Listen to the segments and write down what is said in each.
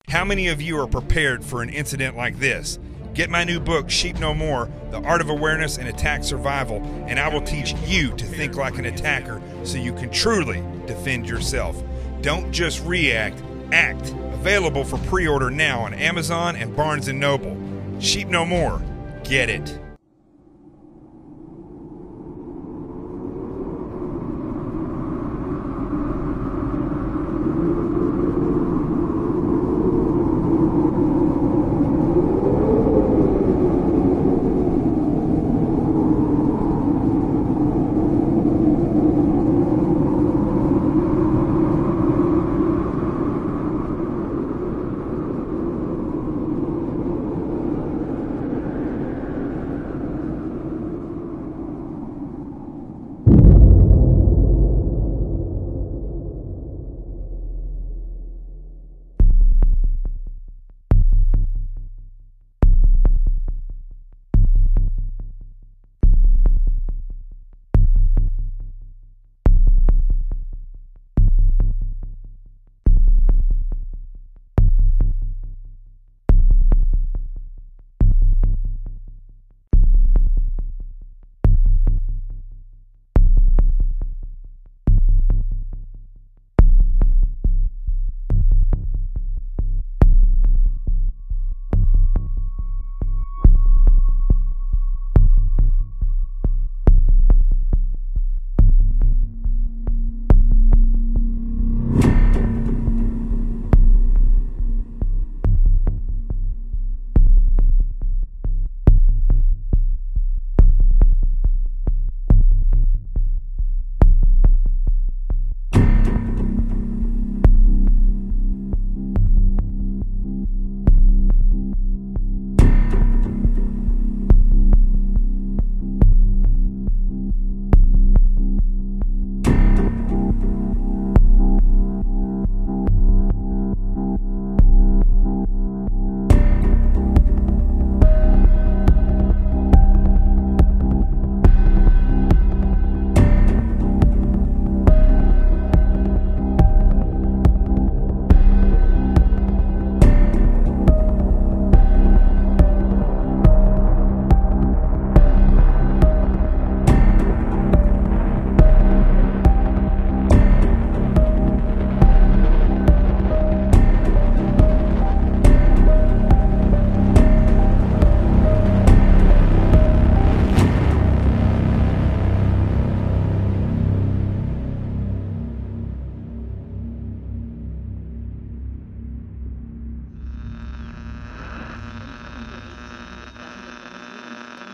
How many of you are prepared for an incident like this? Get my new book, Sheep No More, The Art of Awareness and Attack Survival, and I will teach you to think like an attacker so you can truly defend yourself. Don't just react, act. Available for pre-order now on Amazon and Barnes & Noble. Sheep No More. Get it.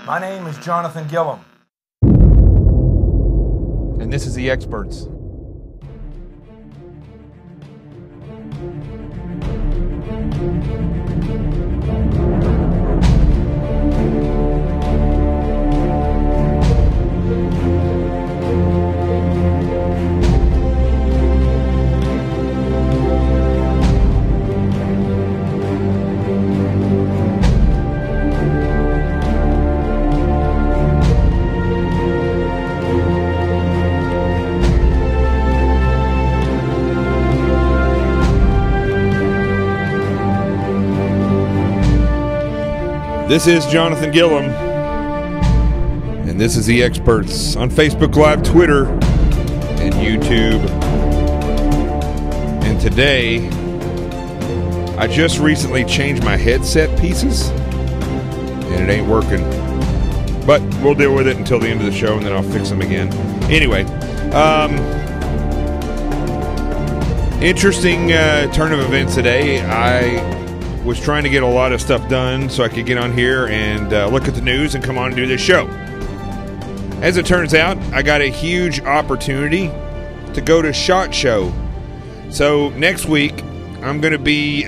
My name is Jonathan Gillum. And this is The Experts. This is Jonathan Gillum, and this is The Experts on Facebook Live, Twitter, and YouTube. And today, I just recently changed my headset pieces, and it ain't working. But we'll deal with it until the end of the show, and then I'll fix them again. Anyway, interesting turn of events today. I was trying to get a lot of stuff done so I could get on here and look at the news and come on and do this show. As it turns out, I got a huge opportunity to go to SHOT Show. So next week, I'm going to be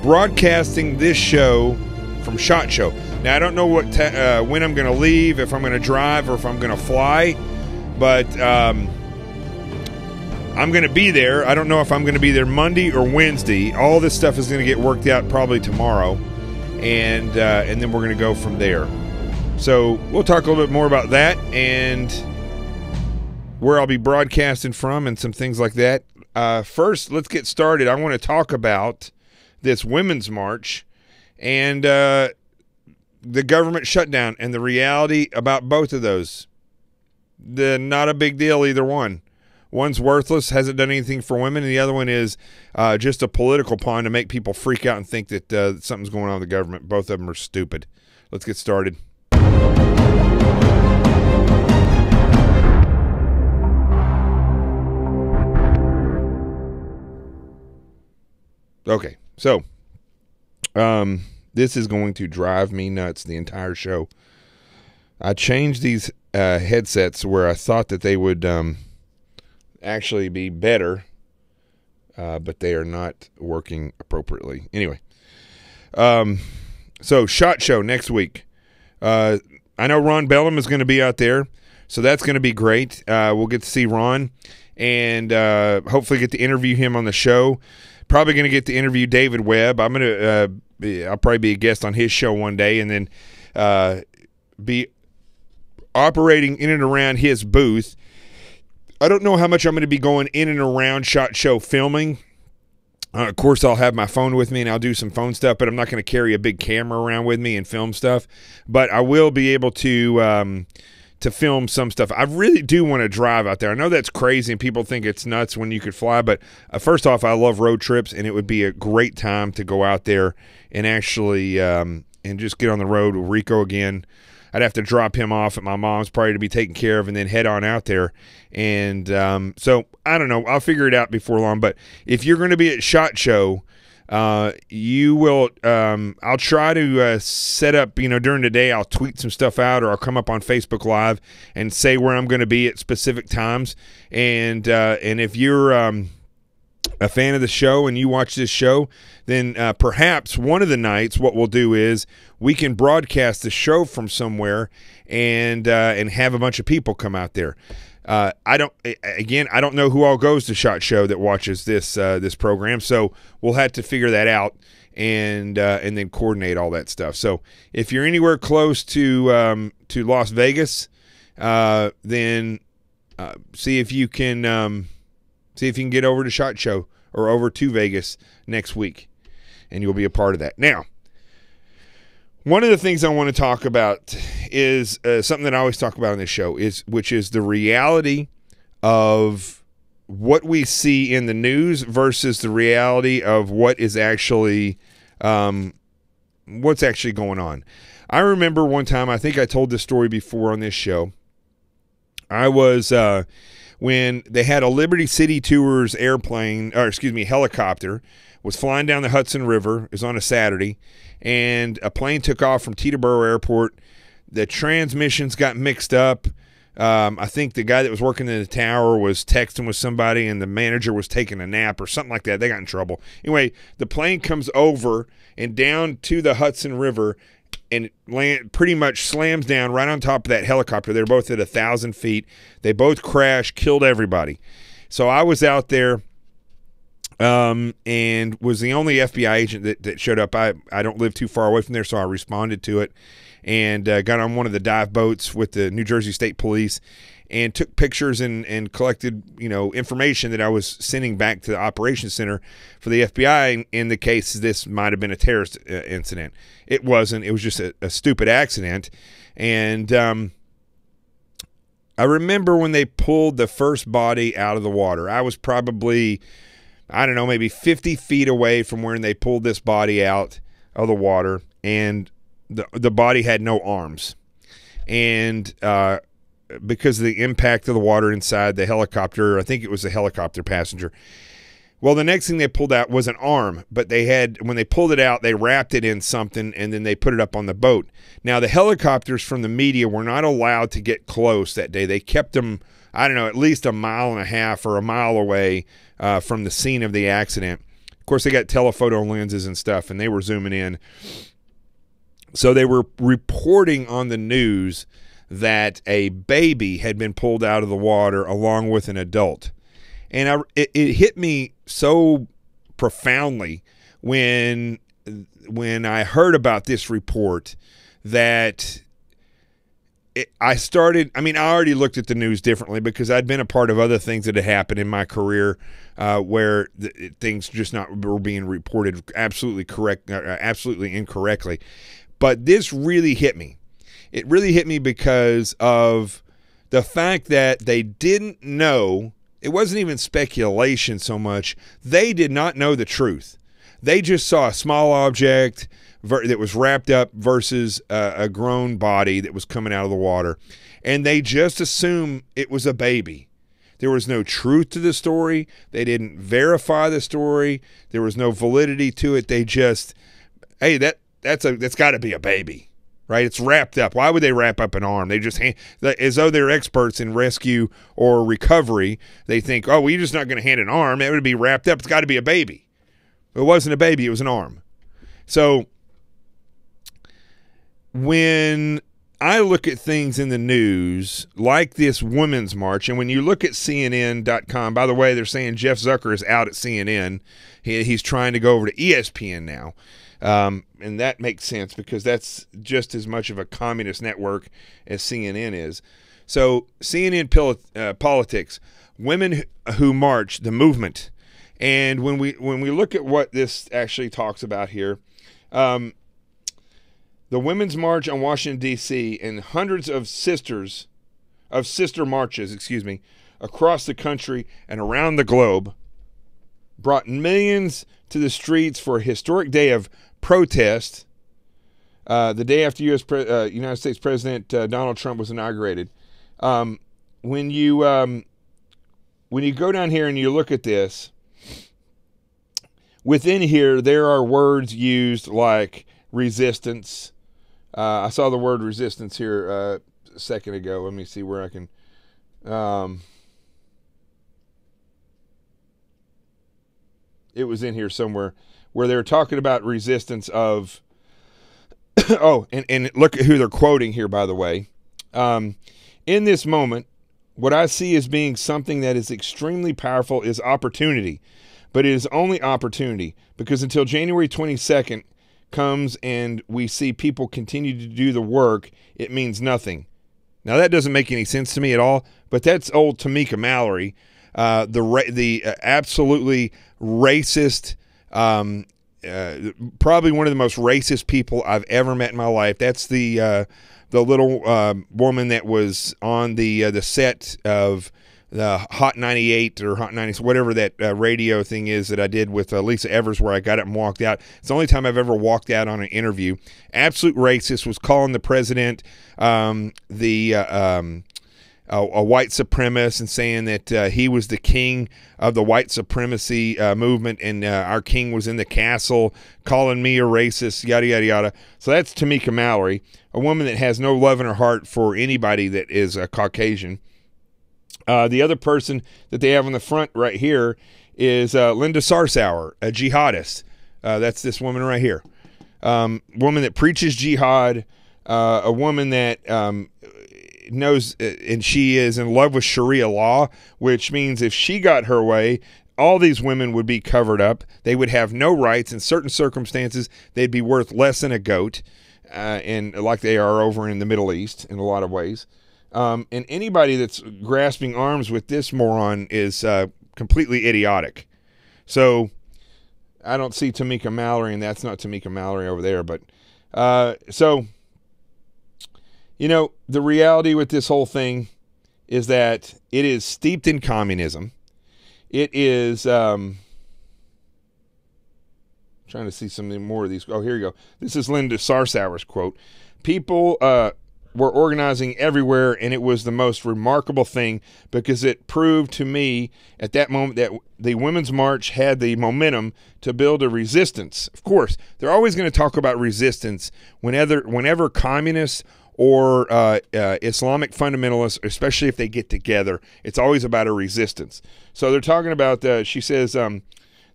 broadcasting this show from SHOT Show. Now, I don't know what when I'm going to leave, if I'm going to drive or if I'm going to fly, but I'm going to be there. I don't know if I'm going to be there Monday or Wednesday. All this stuff is going to get worked out probably tomorrow, and then we're going to go from there. So we'll talk a little bit more about that and where I'll be broadcasting from and some things like that first, let's get started. I want to talk about this Women's March and the government shutdown and the reality about both of those. Not a big deal, either one. One's worthless, hasn't done anything for women, and the other one is just a political pawn to make people freak out and think that something's going on with the government. Both of them are stupid. Let's get started. Okay, so this is going to drive me nuts the entire show. I changed these headsets where I thought that they would actually be better, but they are not working appropriately. Anyway, so SHOT Show next week. I know Ron Bellum is going to be out there, so that's going to be great. We'll get to see Ron and hopefully get to interview him on the show. Probably going to get to interview David Webb. I'll probably be a guest on his show one day, and then be operating in and around his booth. I don't know how much I'm going to be going in and around SHOT Show filming. Of course, I'll have my phone with me and I'll do some phone stuff, but I'm not going to carry a big camera around with me and film stuff. But I will be able to film some stuff. I really do want to drive out there. I know that's crazy and people think it's nuts when you could fly, but first off, I love road trips, and it would be a great time to go out there and actually and just get on the road with Rico again. I'd have to drop him off at my mom's probably to be taken care of and then head on out there. And so, I don't know. I'll figure it out before long. But if you're going to be at SHOT Show, you will I'll try to set up, during the day, I'll tweet some stuff out, or I'll come up on Facebook Live and say where I'm going to be at specific times. And if you're a fan of the show and you watch this show, then perhaps one of the nights what we'll do is we can broadcast the show from somewhere and have a bunch of people come out there. I don't know who all goes to SHOT Show that watches this program, so we'll have to figure that out and then coordinate all that stuff. So if you're anywhere close to Las Vegas, then see if you can get over to SHOT Show or over to Vegas next week, and you'll be a part of that. Now, one of the things I want to talk about is something that I always talk about on this show, which is the reality of what we see in the news versus the reality of what is actually what's actually going on. I remember one time, I think I told this story before on this show. I was when they had a Liberty City Tours helicopter was flying down the Hudson River. It was on a Saturday, and a plane took off from Teterboro Airport. The transmissions got mixed up. I think the guy that was working in the tower was texting with somebody, and the manager was taking a nap or something like that. They got in trouble. Anyway, the plane comes over and down to the Hudson River, and pretty much slams down right on top of that helicopter. They're both at 1,000 feet. They both crashed, killed everybody. So I was out there and was the only FBI agent that showed up. I don't live too far away from there, so I responded to it and got on one of the dive boats with the New Jersey State Police and took pictures and collected, information that I was sending back to the operations center for the FBI in the case this might have been a terrorist incident. It wasn't. It was just a stupid accident. And I remember when they pulled the first body out of the water. I was probably, I don't know, maybe 50 feet away from where they pulled this body out of the water, and the body had no arms. And because of the impact of the water inside the helicopter, I think it was a helicopter passenger. Well, the next thing they pulled out was an arm, but when they pulled it out, they wrapped it in something, and then they put it up on the boat. Now, the helicopters from the media were not allowed to get close that day. They kept them, I don't know, at least 1.5 miles or a mile away from the scene of the accident. Of course, they got telephoto lenses and stuff, and they were zooming in. So they were reporting on the news that a baby had been pulled out of the water along with an adult. And it hit me so profoundly when I heard about this report that I already looked at the news differently because I'd been a part of other things that had happened in my career where things just were being reported absolutely incorrectly. But this really hit me. It really hit me because of the fact that they didn't know. It wasn't even speculation so much. They did not know the truth. They just saw a small object that was wrapped up versus a grown body that was coming out of the water, and they just assumed it was a baby. There was no truth to the story. They didn't verify the story. There was no validity to it. They just, hey, that's got to be a baby, right? It's wrapped up. Why would they wrap up an arm? They just, as though they're experts in rescue or recovery, they think, oh, we're just not going to hand an arm. It would be wrapped up. It's got to be a baby. It wasn't a baby. It was an arm. So when I look at things in the news like this women's march, and when you look at CNN.com, by the way, they're saying Jeff Zucker is out at CNN. He's trying to go over to ESPN now. And that makes sense because that's just as much of a communist network as CNN is. So CNN politics, women who march, the movement. And when we look at what this actually talks about here, the Women's March on Washington, D.C., and hundreds of sister marches, across the country and around the globe brought millions to the streets for a historic day of protest, the day after United States President Donald Trump was inaugurated. When you go down here and you look at this, within here there are words used like resistance. I saw the word resistance here a second ago. Let me see where I can. It was in here somewhere where they were talking about resistance of. Oh, and look at who they're quoting here, by the way. In this moment, what I see as being something that is extremely powerful is opportunity. But it is only opportunity because until January 22nd comes and we see people continue to do the work, it means nothing. Now, that doesn't make any sense to me at all, but that's old Tamika Mallory, the absolutely racist, probably one of the most racist people I've ever met in my life. That's the little woman that was on the set of the Hot 98 or Hot 90, whatever that radio thing is that I did with Lisa Evers, where I got up and walked out. It's the only time I've ever walked out on an interview. Absolute racist, was calling the president a white supremacist and saying that he was the king of the white supremacy movement and our king was in the castle, calling me a racist, yada, yada, yada. So that's Tamika Mallory, a woman that has no love in her heart for anybody that is a Caucasian. The other person that they have on the front right here is Linda Sarsour, a jihadist. That's this woman right here. Woman that preaches jihad, a woman that knows, and she is in love with Sharia law, which means if she got her way, all these women would be covered up. They would have no rights. In certain circumstances, they'd be worth less than a goat, and like they are over in the Middle East in a lot of ways. And anybody that's grasping arms with this moron is completely idiotic. So I don't see Tamika Mallory, and that's not Tamika Mallory over there. But so, you know, the reality with this whole thing is that it is steeped in communism. It is trying to see something more of these. Oh, here you go. This is Linda Sarsour's quote. People were organizing everywhere, and it was the most remarkable thing because it proved to me at that moment that the Women's March had the momentum to build a resistance. Of course, they're always going to talk about resistance whenever communists or Islamic fundamentalists, especially if they get together, it's always about a resistance. So they're talking about, she says, the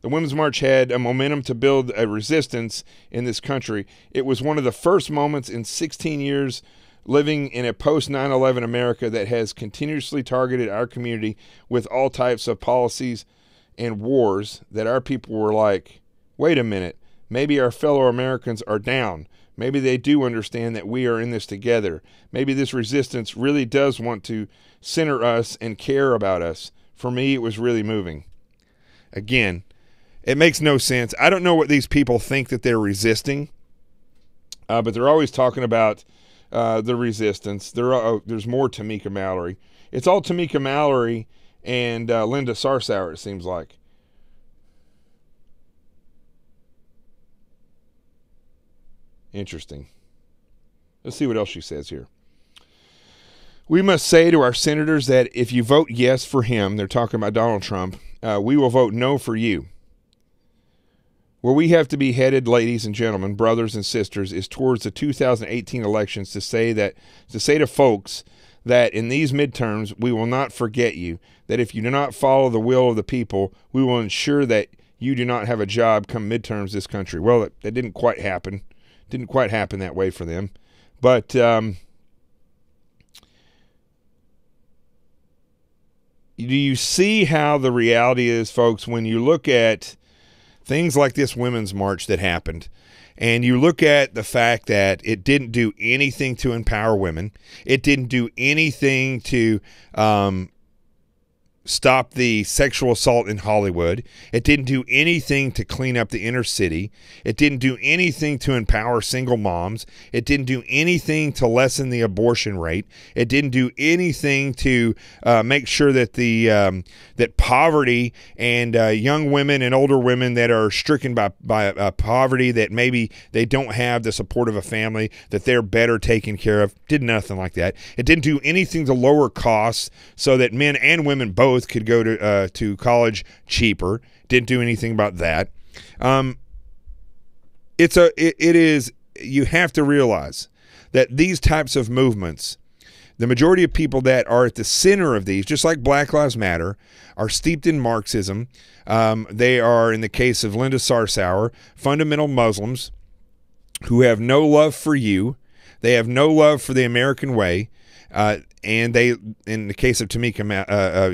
Women's March had a momentum to build a resistance in this country. It was one of the first moments in 16 years living in a post-9/11 America that has continuously targeted our community with all types of policies and wars that our people were like, wait a minute, maybe our fellow Americans are down. Maybe they do understand that we are in this together. Maybe this resistance really does want to center us and care about us. For me, it was really moving. Again, it makes no sense. I don't know what these people think that they're resisting, but they're always talking about the resistance. There's more Tamika Mallory. It's all Tamika Mallory and Linda Sarsour, it seems like. Interesting. Let's see what else she says here. We must say to our senators that if you vote yes for him, they're talking about Donald Trump, we will vote no for you. Where we have to be headed, ladies and gentlemen, brothers and sisters, is towards the 2018 elections to say to folks that in these midterms we will not forget you, that if you do not follow the will of the people, we will ensure that you do not have a job come midterms this country. Well, that didn't quite happen. Didn't quite happen that way for them. But do you see how the reality is, folks, when you look at things like this Women's March that happened, and you look at the fact that it didn't do anything to empower women, it didn't do anything to stop the sexual assault in Hollywood. It didn't do anything to clean up the inner city. It didn't do anything to empower single moms. It didn't do anything to lessen the abortion rate. It didn't do anything to make sure that that poverty and young women and older women that are stricken by poverty, that maybe they don't have the support of a family, that they're better taken care of. Did nothing like that. It didn't do anything to lower costs so that men and women both could go to college cheaper. Didn't do anything about that. You have to realize that these types of movements, the majority of people that are at the center of these, just like Black Lives Matter, are steeped in Marxism. They are, in the case of Linda Sarsour, fundamental Muslims who have no love for you. They have no love for the American way. And they, in the case of Linda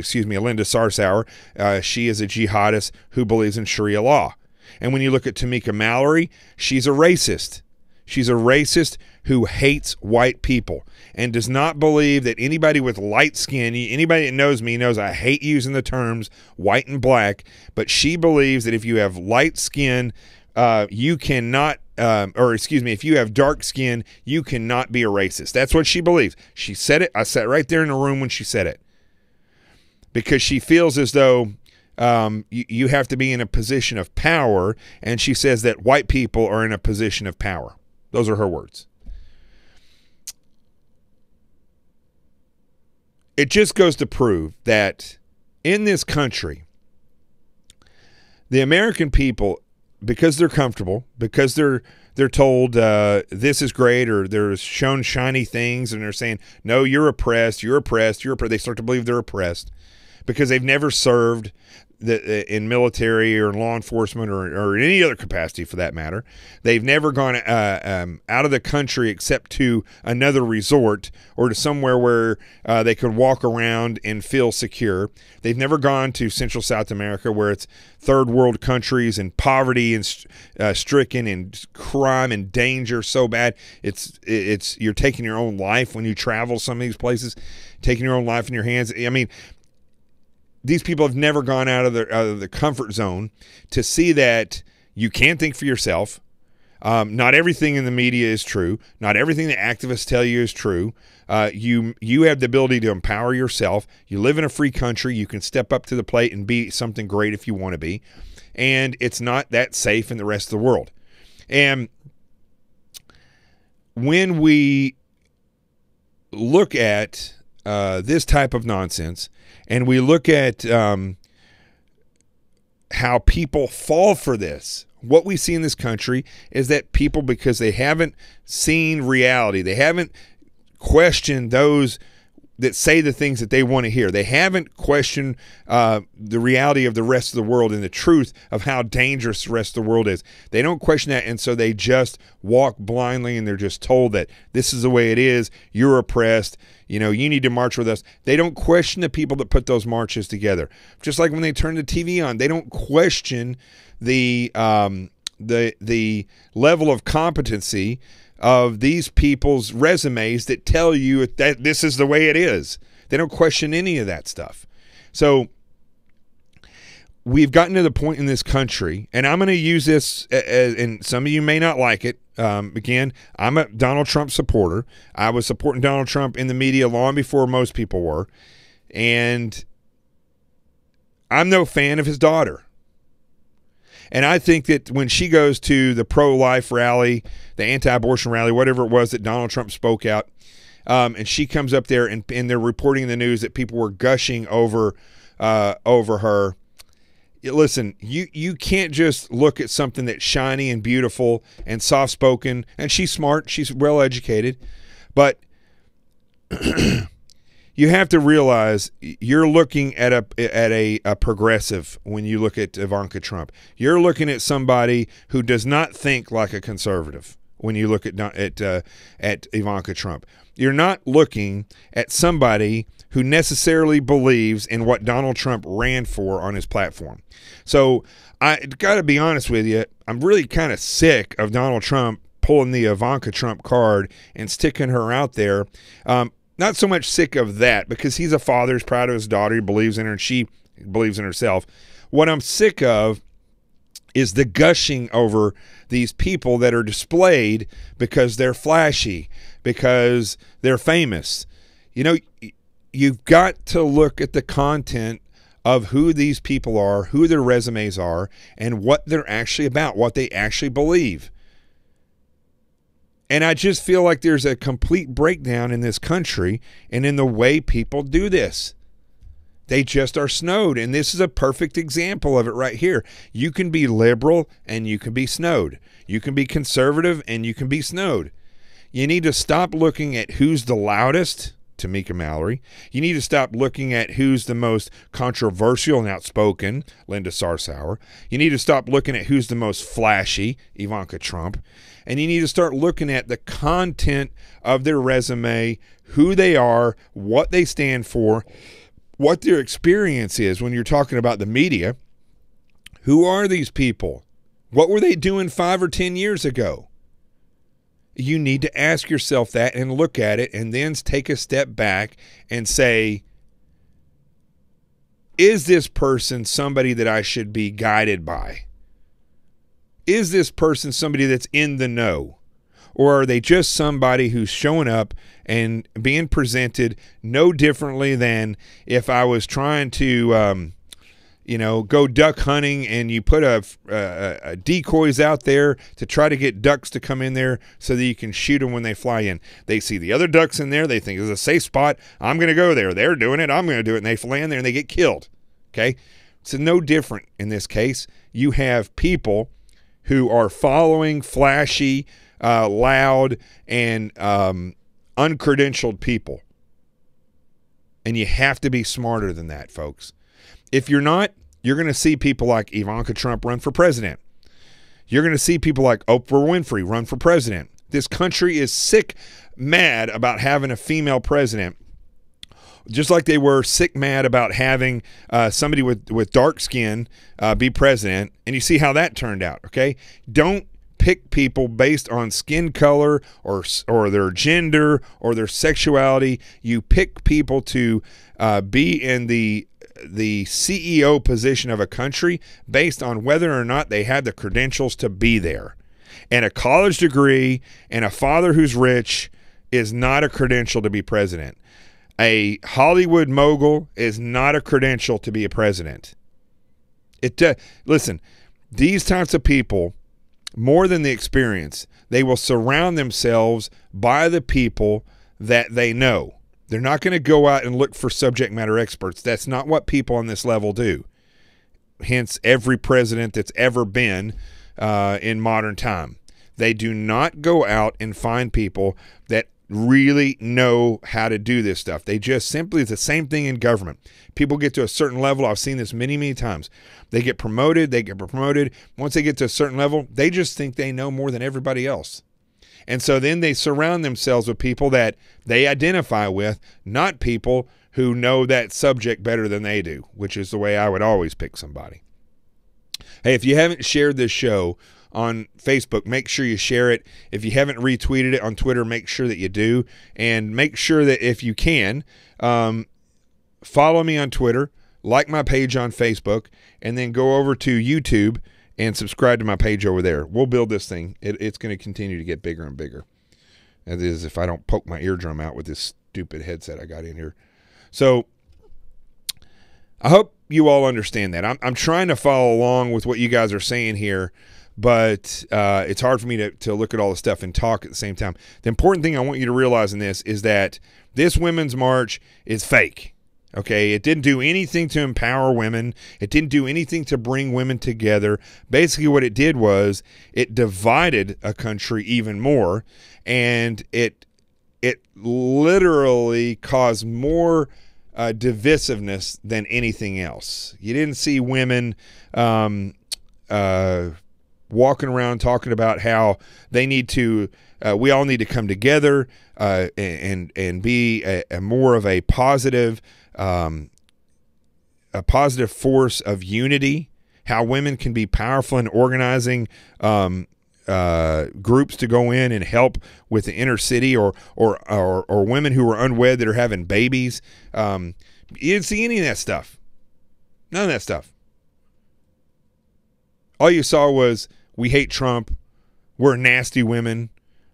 Sarsour, she is a jihadist who believes in Sharia law. And when you look at Tamika Mallory, she's a racist. She's a racist who hates white people and does not believe that anybody with light skin, anybody that knows me knows I hate using the terms white and black, but she believes that if you have light skin, you cannot, if you have dark skin, you cannot be a racist. That's what she believes. She said it. I sat right there in the room when she said it, because she feels as though you have to be in a position of power, and she says that white people are in a position of power. Those are her words. It just goes to prove that in this country, the American people, because they're comfortable, because they're told this is great, or they're shown shiny things, and they're saying, no, you're oppressed, you're oppressed, you're oppressed. They start to believe they're oppressed because they've never served in military or in law enforcement or any other capacity for that matter. They've never gone out of the country except to another resort or to somewhere where they could walk around and feel secure. They've never gone to Central South America, where it's third world countries and poverty and stricken and crime and danger so bad. It's you're taking your own life when you travel some of these places, taking your own life in your hands. I mean, these people have never gone out of the comfort zone to see that you can think for yourself. Not everything in the media is true. Not everything the activists tell you is true. You have the ability to empower yourself. You live in a free country. You can step up to the plate and be something great if you want to be. And it's not that safe in the rest of the world. And when we look at this type of nonsense, and we look at how people fall for this, what we see in this country is that people, because they haven't seen reality, they haven't questioned those that say the things that they want to hear. They haven't questioned the reality of the rest of the world and the truth of how dangerous the rest of the world is. They don't question that, and so they just walk blindly, and they're just told that this is the way it is. You're oppressed. You know, you need to march with us. They don't question the people that put those marches together. Just like when they turn the TV on, they don't question the level of competency of these people's resumes that tell you that this is the way it is. They don't question any of that stuff. So we've gotten to the point in this country, and I'm going to use this, and some of you may not like it. Again, I'm a Donald Trump supporter. I was supporting Donald Trump in the media long before most people were, and I'm no fan of his daughter. And I think that when she goes to the pro-life rally, the anti-abortion rally, whatever it was that Donald Trump spoke out, and she comes up there and they're reporting in the news that people were gushing over her. Listen, you can't just look at something that's shiny and beautiful and soft-spoken, and she's smart, she's well-educated, but you have to realize you're looking at a progressive when you look at Ivanka Trump. You're looking at somebody who does not think like a conservative when you look at Ivanka Trump. You're not looking at somebody who necessarily believes in what Donald Trump ran for on his platform. So I got to be honest with you, I'm really kind of sick of Donald Trump pulling the Ivanka Trump card and sticking her out there. Not so much sick of that, because he's a father, he's proud of his daughter, he believes in her, and she believes in herself. What I'm sick of is the gushing over these people that are displayed because they're flashy, because they're famous. You know, you've got to look at the content of who these people are, who their resumes are, and what they're actually about, what they actually believe. And I just feel like there's a complete breakdown in this country and in the way people do this. They just are snowed, and this is a perfect example of it right here. You can be liberal and you can be snowed. You can be conservative and you can be snowed. You need to stop looking at who's the loudest, Tamika Mallory. You need to stop looking at who's the most controversial and outspoken, Linda Sarsour. You need to stop looking at who's the most flashy, Ivanka Trump. And you need to start looking at the content of their resume, who they are, what they stand for, what their experience is when you're talking about the media. Who are these people? What were they doing 5 or 10 years ago? You need to ask yourself that and look at it, and then take a step back and say, is this person somebody that I should be guided by? Is this person somebody that's in the know? Or are they just somebody who's showing up and being presented no differently than if I was trying to, go duck hunting, and you put a decoys out there to try to get ducks to come in there so that you can shoot them when they fly in. They see the other ducks in there. They think it's a safe spot. I'm going to go there. They're doing it. I'm going to do it. And they fly in there and they get killed. Okay. So no different in this case. You have people who are following flashy, loud, and uncredentialed people. And you have to be smarter than that, folks. If you're not, you're going to see people like Ivanka Trump run for president. You're going to see people like Oprah Winfrey run for president. This country is sick mad about having a female president, just like they were sick mad about having somebody with dark skin be president. And you see how that turned out, okay? Don't pick people based on skin color or their gender or their sexuality. You pick people to be in the CEO position of a country based on whether or not they had the credentials to be there. And a college degree and a father who's rich is not a credential to be president. A Hollywood mogul is not a credential to be a president. Listen, these types of people, more than the experience, they will surround themselves by the people that they know. They're not going to go out and look for subject matter experts. That's not what people on this level do. Hence, every president that's ever been in modern time. They do not go out and find people that really know how to do this stuff. They just simply, it's the same thing in government. People get to a certain level. I've seen this many, many times. They get promoted. Once they get to a certain level, they just think they know more than everybody else. And so then they surround themselves with people that they identify with, not people who know that subject better than they do, which is the way I would always pick somebody. Hey, if you haven't shared this show on Facebook, make sure you share it. If you haven't retweeted it on Twitter, make sure that you do. And make sure that if you can, follow me on Twitter, like my page on Facebook, and then go over to YouTube and subscribe to my page over there. We'll build this thing. It's going to continue to get bigger and bigger. That is, if I don't poke my eardrum out with this stupid headset I got in here. So I hope you all understand that. I'm trying to follow along with what you guys are saying here, but it's hard for me to look at all the stuff and talk at the same time. The important thing I want you to realize in this is that this Women's March is fake. Okay, it didn't do anything to empower women. It didn't do anything to bring women together. Basically, what it did was it divided a country even more, and it literally caused more divisiveness than anything else. You didn't see women walking around talking about how they need to. We all need to come together and be a more of a positive force of unity, how women can be powerful in organizing groups to go in and help with the inner city, or women who are unwed that are having babies. You didn't see any of that stuff. None of that stuff. All you saw was, we hate Trump, we're nasty women.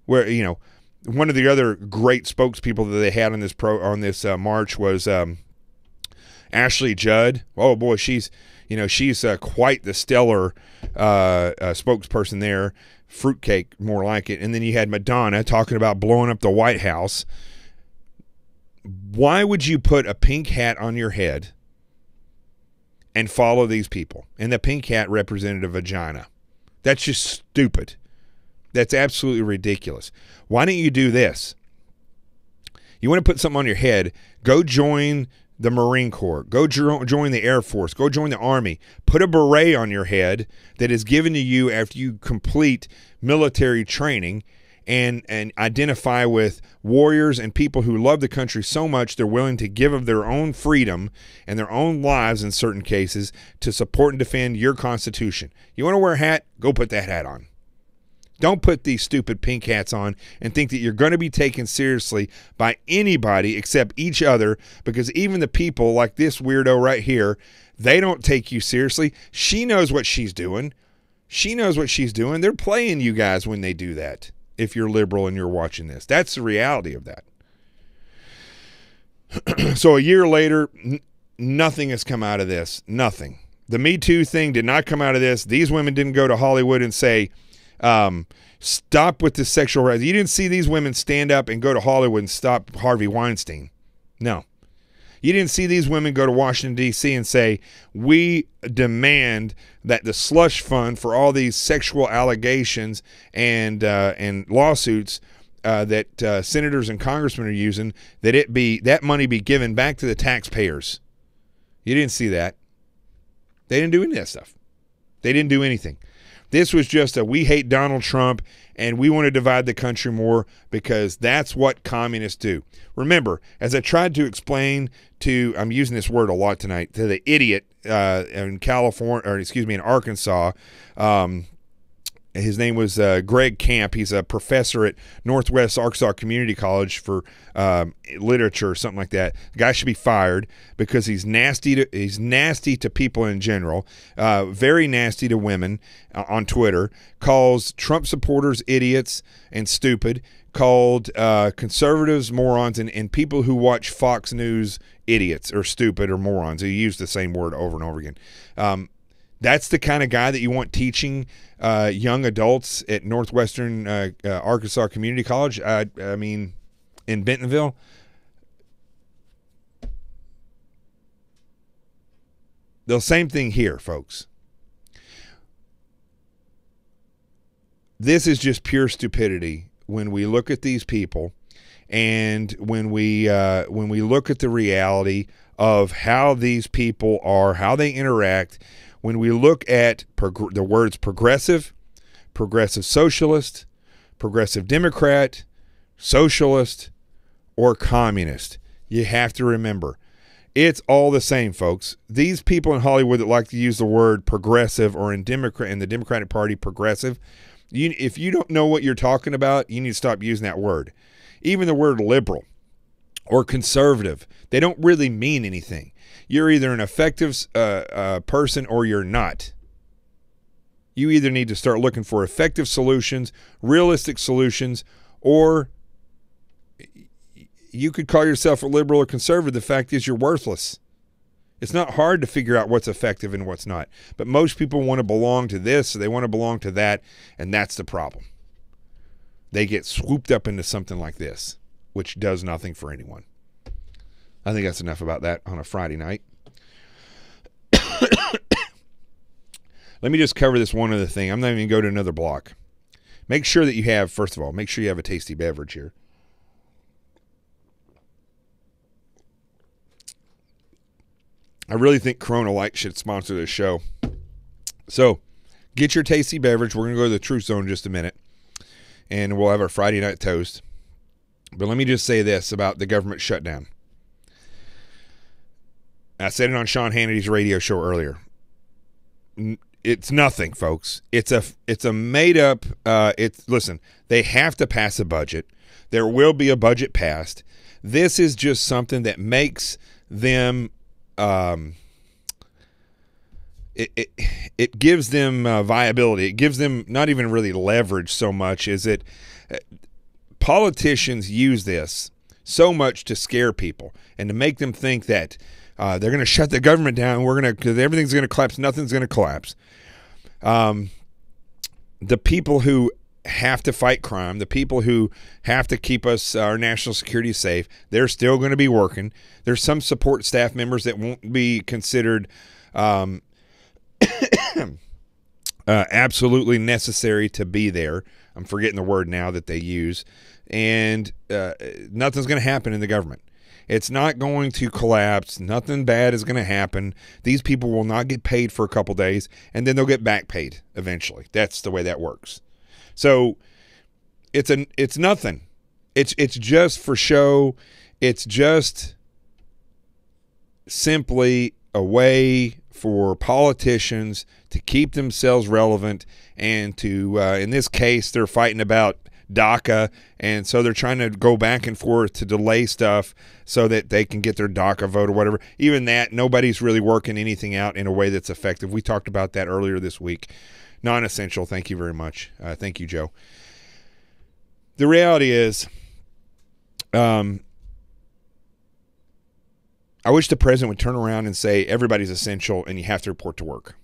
Where, you know, one of the other great spokespeople that they had on this march was Ashley Judd. Oh boy, she's quite the stellar spokesperson there. Fruitcake, more like it. And then you had Madonna talking about blowing up the White House. Why would you put a pink hat on your head and follow these people? And the pink hat represented a vagina. That's just stupid. That's absolutely ridiculous. Why don't you do this? You want to put something on your head, go join the Marine Corps, go join the Air Force, go join the Army. Put a beret on your head that is given to you after you complete military training, and identify with warriors and people who love the country so much they're willing to give of their own freedom and their own lives in certain cases to support and defend your Constitution. You want to wear a hat? Go put that hat on. Don't put these stupid pink hats on and think that you're going to be taken seriously by anybody except each other, because even the people like this weirdo right here, they don't take you seriously. She knows what she's doing. She knows what she's doing. They're playing you guys when they do that. If you're liberal and you're watching this, that's the reality of that. So a year later, nothing has come out of this. Nothing. The Me Too thing did not come out of this. These women didn't go to Hollywood and say, stop with this sexual harassment. You didn't see these women stand up and go to Hollywood and stop Harvey Weinstein. No. You didn't see these women go to Washington, D.C. and say, we demand that the slush fund for all these sexual allegations and lawsuits that senators and congressmen are using, that money be given back to the taxpayers. You didn't see that. They didn't do any of that stuff. They didn't do anything. This was just we hate Donald Trump and we want to divide the country more, because that's what communists do. Remember, as I tried to explain to, I'm using this word a lot tonight, to the idiot in in Arkansas, his name was Greg Camp. He's a professor at Northwest Arkansas Community College for literature or something like that. The guy should be fired because he's nasty to people in general, very nasty to women on Twitter, calls Trump supporters idiots and stupid, called conservatives morons, and people who watch Fox News idiots or stupid or morons. He used the same word over and over again. That's the kind of guy that you want teaching young adults at Northwestern Arkansas Community College. I mean, in Bentonville. The same thing here, folks. This is just pure stupidity when we look at these people, and when we look at the reality of how these people are, how they interact. When we look at the words progressive, progressive socialist, progressive Democrat, socialist, or communist, you have to remember, It's all the same, folks. These people in Hollywood that like to use the word progressive, or in the Democratic Party progressive, if you don't know what you're talking about, you need to stop using that word. Even the word liberal or conservative, they don't really mean anything. You're either an effective person or you're not. You either need to start looking for effective solutions, realistic solutions, or you could call yourself a liberal or conservative. The fact is, you're worthless. It's not hard to figure out what's effective and what's not. But most people want to belong to this, or they want to belong to that, and that's the problem. They get swooped up into something like this, which does nothing for anyone. I think that's enough about that on a Friday night. Let me just cover this one other thing. I'm not even going to go to another block. Make sure that you have, first of all, make sure you have a tasty beverage here. I really think Corona Light should sponsor this show. So, get your tasty beverage. We're going to go to the Truth Zone in just a minute, and we'll have our Friday night toast. But let me just say this about the government shutdown. I said it on Sean Hannity's radio show earlier. It's nothing, folks. It's a made up. Listen. They have to pass a budget. There will be a budget passed. This is just something that makes them. It gives them viability. It gives them not even really leverage so much as it. Politicians use this so much to scare people and to make them think that they're going to shut the government down. Because everything's going to collapse. Nothing's going to collapse. The people who have to fight crime, the people who have to keep our national security safe, they're still going to be working. There's some support staff members that won't be considered absolutely necessary to be there. I'm forgetting the word now that they use. And nothing's going to happen in the government. It's not going to collapse. Nothing bad is going to happen. These people will not get paid for a couple days, and then they'll get back paid eventually. That's the way that works. So it's nothing. It's just for show. It's just simply a way for politicians to keep themselves relevant and to, in this case, they're fighting about DACA, and so they're trying to go back and forth to delay stuff so that they can get their DACA vote or whatever. Even that, nobody's really working anything out in a way that's effective. We talked about that earlier this week. Non-essential. Thank you very much. Thank you, Joe. The reality is, I wish the president would turn around and say everybody's essential and you have to report to work.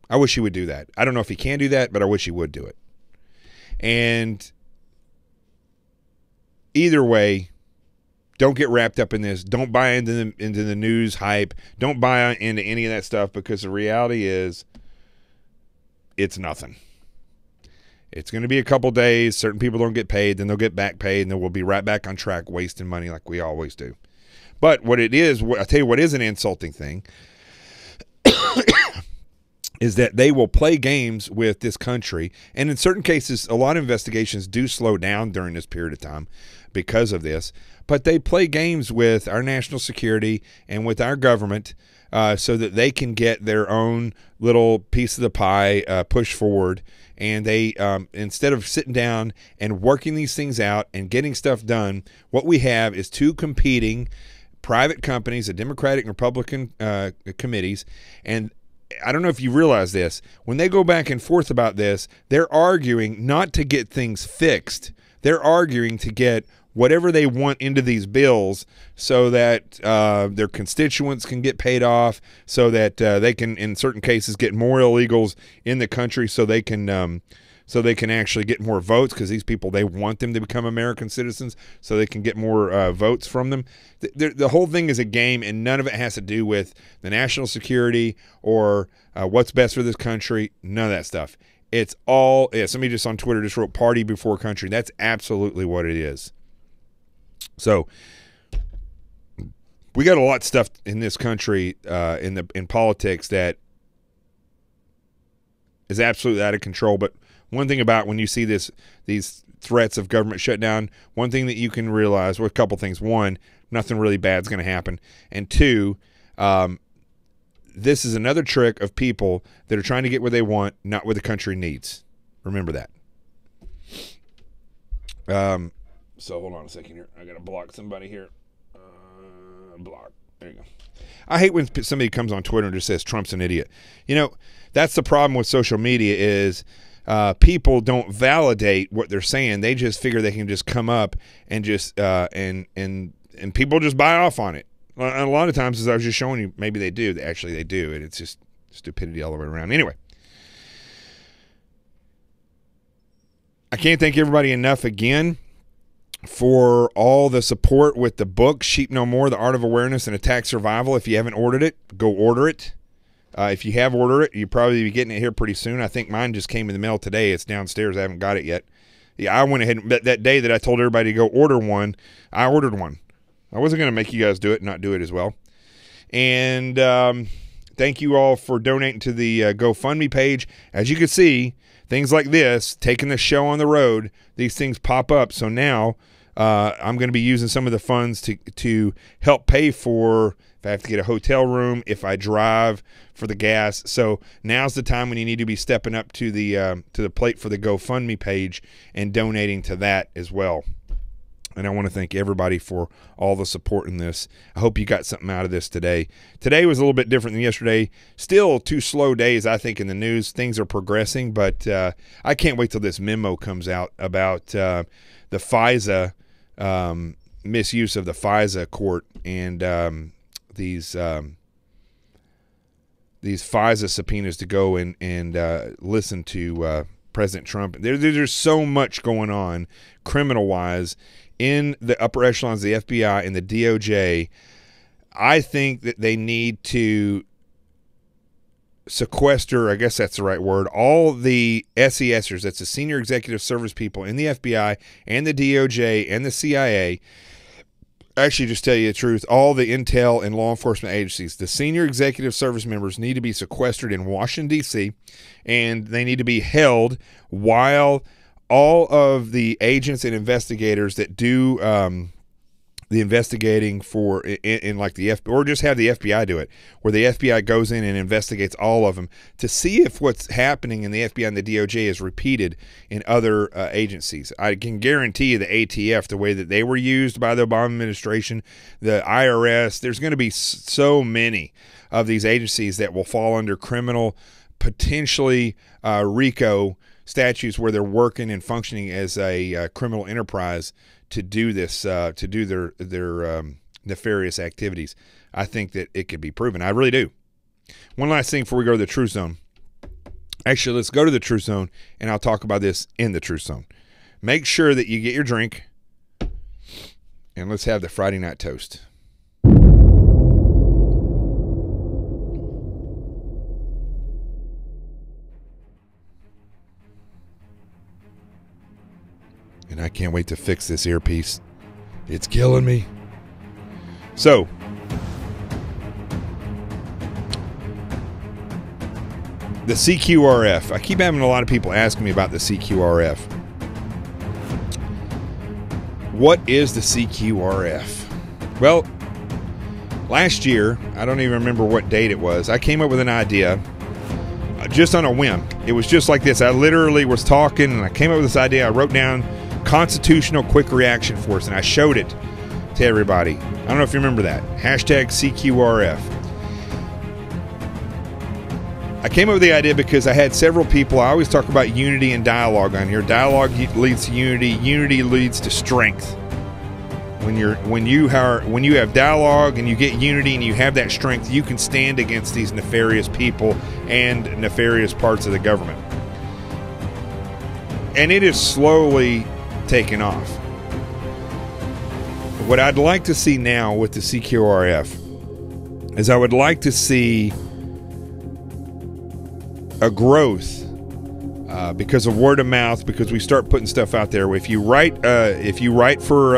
I wish he would do that. I don't know if he can do that, but I wish he would do it. And either way, don't get wrapped up in this. Don't buy into the news hype. Don't buy into any of that stuff, because the reality is it's nothing. It's going to be a couple days. Certain people don't get paid. Then they'll get back paid, and then we'll be right back on track wasting money like we always do. But what it is, I'll tell you what is an insulting thing, is that they will play games with this country. And in certain cases, a lot of investigations do slow down during this period of time because of this. But they play games with our national security and with our government so that they can get their own little piece of the pie pushed forward. And they, instead of sitting down and working these things out and getting stuff done, what we have is two competing private companies, the Democratic and Republican committees. And I don't know if you realize this. When they go back and forth about this, they're arguing not to get things fixed. They're arguing to get whatever they want into these bills so that their constituents can get paid off, so that they can, in certain cases, get more illegals in the country so they can actually get more votes, because these people, they want them to become American citizens so they can get more votes from them. The whole thing is a game, and none of it has to do with the national security or what's best for this country. None of that stuff. It's all, somebody just on Twitter just wrote party before country. That's absolutely what it is. So we got a lot of stuff in this country in politics that is absolutely out of control. But one thing about when you see these threats of government shutdown, one thing that you can realize, well, a couple things. One, nothing really bad's going to happen. And two, this is another trick of people that are trying to get what they want, not what the country needs. Remember that. So hold on a second here. I got to block somebody here. Block. There you go. I hate when somebody comes on Twitter and just says Trump's an idiot. You know, that's the problem with social media is people don't validate what they're saying. They just figure they can just come up and just and people just buy off on it. And a lot of times, as I was just showing you, maybe they do. Actually, they do. And it's just stupidity all the way around. Anyway, I can't thank everybody enough again for all the support with the book, Sheep No More, The Art of Awareness and Attack Survival. If you haven't ordered it, go order it. If you have ordered it, you'll probably be getting it here pretty soon. I think mine just came in the mail today. It's downstairs. I haven't got it yet. Yeah, I went ahead and that day that I told everybody to go order one, I ordered one. I wasn't going to make you guys do it and not do it as well. And thank you all for donating to the GoFundMe page. As you can see, things like this, taking the show on the road, these things pop up. So now I'm going to be using some of the funds to help pay for if I have to get a hotel room, if I drive, for the gas. So now's the time when you need to be stepping up to the plate for the GoFundMe page and donating to that as well. And I want to thank everybody for all the support in this. I hope you got something out of this today. Today was a little bit different than yesterday. Still 2 slow days, I think, in the news. Things are progressing, but I can't wait till this memo comes out about the FISA, misuse of the FISA court and these FISA subpoenas to go and listen to President Trump. There's so much going on criminal-wise in the upper echelons of the FBI and the DOJ. I think that they need to sequester, I guess that's the right word, all the SESers, that's the senior executive service people in the FBI and the DOJ and the CIA. Actually, just tell you the truth, all the intel and law enforcement agencies, the senior executive service members need to be sequestered in Washington, D.C., and they need to be held while all of the agents and investigators that do the investigating for in like the FBI, or just have the FBI do it, where the FBI goes in and investigates all of them to see if what's happening in the FBI and the DOJ is repeated in other agencies. I can guarantee you the ATF, the way that they were used by the Obama administration, the IRS, there's going to be so many of these agencies that will fall under criminal, potentially RICO statutes where they're working and functioning as a criminal enterprise to do this, to do their nefarious activities. I think that it could be proven. I really do. One last thing before we go to the Truth Zone. Actually, let's go to the Truth Zone, and I'll talk about this in the Truth Zone. Make sure that you get your drink, and let's have the Friday night toast. And I can't wait to fix this earpiece. It's killing me. So, the CQRF. I keep having a lot of people asking me about the CQRF. What is the CQRF? Well, last year, I don't even remember what date it was, I came up with an idea just on a whim. It was just like this. I literally was talking and I came up with this idea. I wrote down Constitutional Quick Reaction Force, and I showed it to everybody. I don't know if you remember that. Hashtag CQRF. I came up with the idea because I had several people. I always talk about unity and dialogue on here. Dialogue leads to unity. Unity leads to strength. When you have dialogue and you get unity and you have that strength, you can stand against these nefarious people and nefarious parts of the government. And it is slowly taken off. What I'd like to see now with the CQRF is I would like to see a growth because of word of mouth, because we start putting stuff out there. If you write for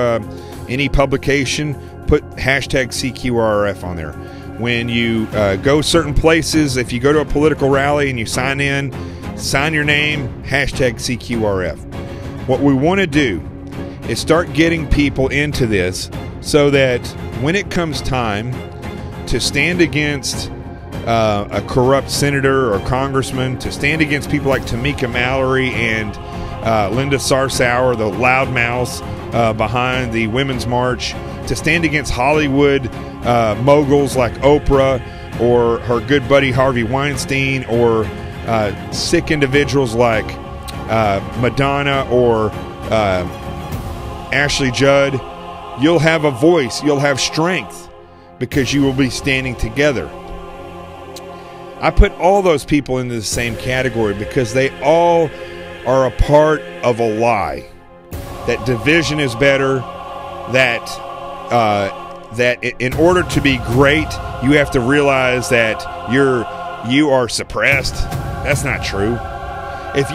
any publication, put hashtag CQRF on there. When you go certain places, if you go to a political rally and you sign in, sign your name, hashtag CQRF. What we want to do is start getting people into this so that when it comes time to stand against a corrupt senator or congressman, to stand against people like Tamika Mallory and Linda Sarsour, the loudmouths behind the Women's March, to stand against Hollywood moguls like Oprah or her good buddy Harvey Weinstein, or sick individuals like Madonna or Ashley Judd, you'll have a voice, you'll have strength, because you will be standing together. I put all those people into the same category because they all are a part of a lie. That division is better, that in order to be great, you have to realize that you are suppressed. That's not true. If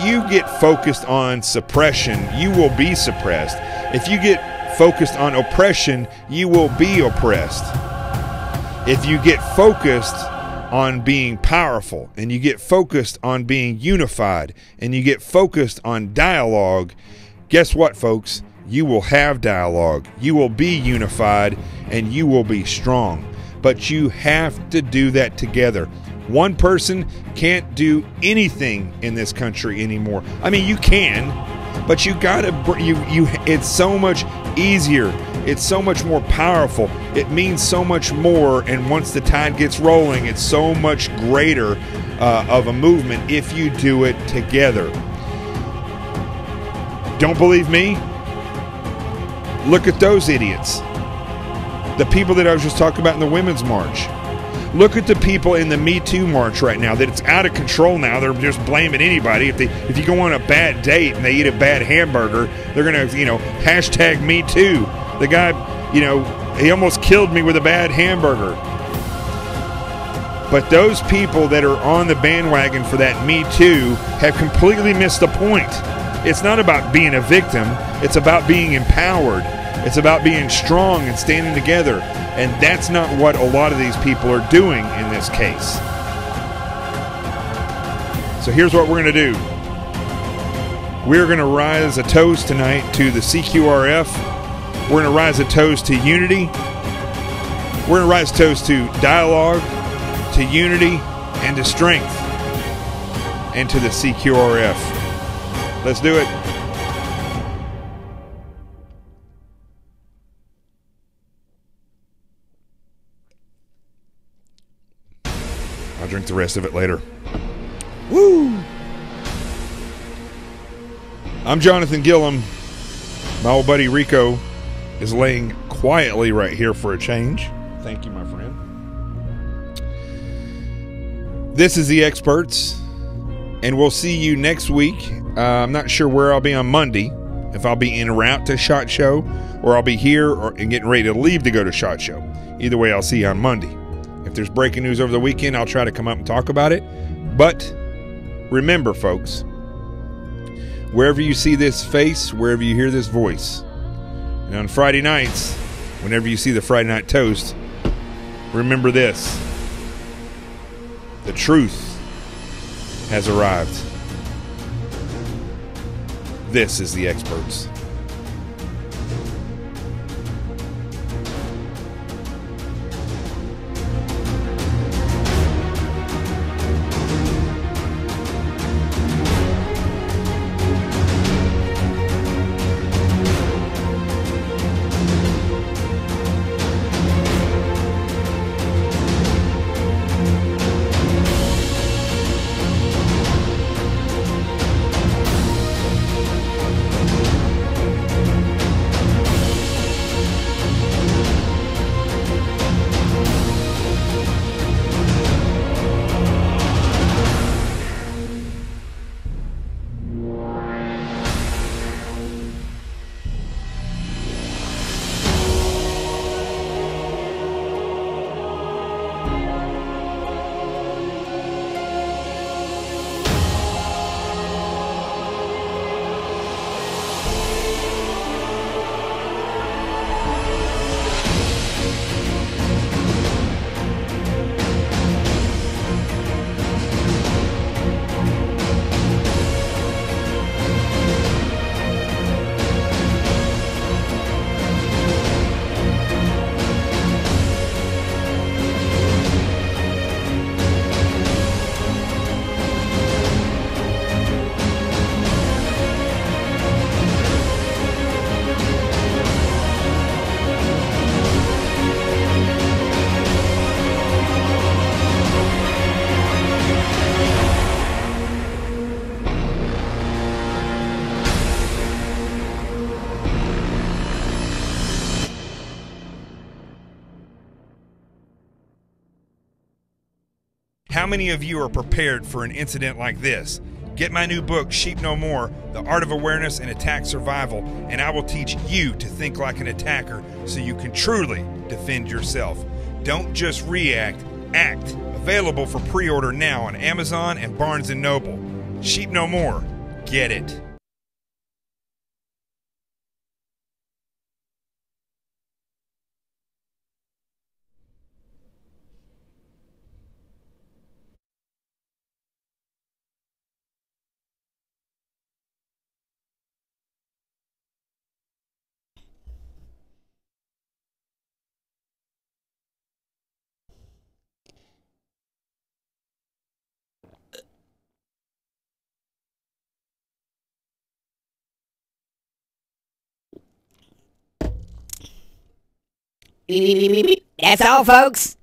you get focused on suppression, you will be suppressed. If you get focused on oppression, you will be oppressed. If you get focused on being powerful, and you get focused on being unified, and you get focused on dialogue, guess what, folks? You will have dialogue, you will be unified, and you will be strong. But you have to do that together. One person can't do anything in this country anymore. I mean, you can, but you gotta, it's so much easier. It's so much more powerful. It means so much more, and once the tide gets rolling, it's so much greater of a movement if you do it together. Don't believe me? Look at those idiots. The people that I was just talking about in the Women's March. Look at the people in the Me Too March right now, that it's out of control now. They're just blaming anybody. If you go on a bad date and they eat a bad hamburger, they're going to, hashtag Me Too. The guy, he almost killed me with a bad hamburger. But those people that are on the bandwagon for that Me Too have completely missed the point. It's not about being a victim. It's about being empowered. It's about being strong and standing together. And that's not what a lot of these people are doing in this case. So here's what we're going to do. We're going to rise a toast tonight to the CQRF. We're going to rise a toast to unity. We're going to rise a toast to dialogue, to unity, and to strength, and to the CQRF. Let's do it. I'll drink the rest of it later. Woo! I'm Jonathan Gillum. My old buddy Rico is laying quietly right here for a change. Thank you, my friend. This is The Experts, and we'll see you next week. I'm not sure where I'll be on Monday, if I'll be en route to SHOT Show, or I'll be here and getting ready to leave to go to SHOT Show. Either way, I'll see you on Monday. If there's breaking news over the weekend, I'll try to come up and talk about it. But remember, folks, wherever you see this face, wherever you hear this voice, and on Friday nights, whenever you see the Friday Night Toast, remember this: the truth has arrived. This is The Experts. How many of you are prepared for an incident like this? Get my new book, Sheep No More, The Art of Awareness and Attack Survival, and I will teach you to think like an attacker so you can truly defend yourself. Don't just react, act. Available for pre-order now on Amazon and Barnes & Noble. Sheep No More. Get it. That's all, folks.